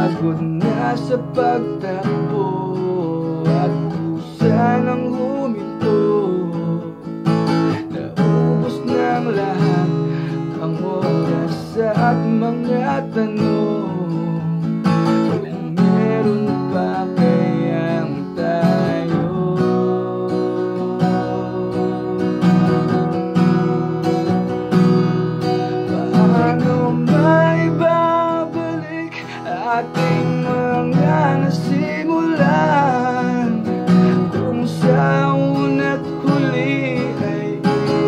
Pagod na sa pagtakbo at kusa ng huminto. Naubos ng lahat ang oras at mga tanong. Kung meron pa kayang tayo, paano maibabalik ating mga nasimulan? Kung sa una't huli ay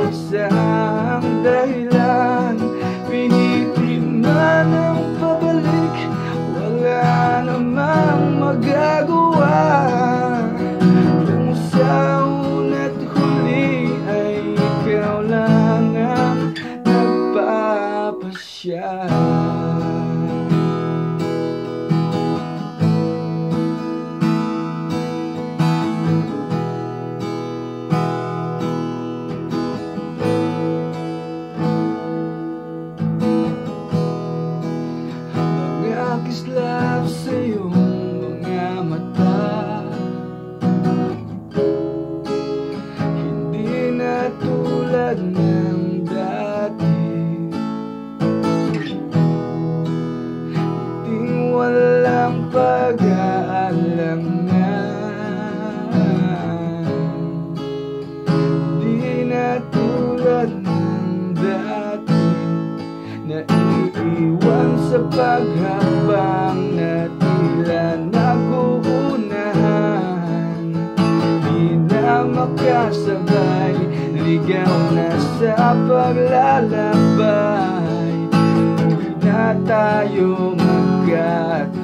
isang dahilan, pinitin man ang pabalik, wala namang magagawa. Kung sa una't huli ay ikaw lang ang nagpapasya. Kislap sa iyong mga mata, hindi na tulad ng dati. Hindi walang pag-aalangan, hindi na tulad ng dati. Naiiwan sa paghabang na tila naguunahan, di na makasabay, ligaw na sa paglalakbay. Di na tayo magkatagpo.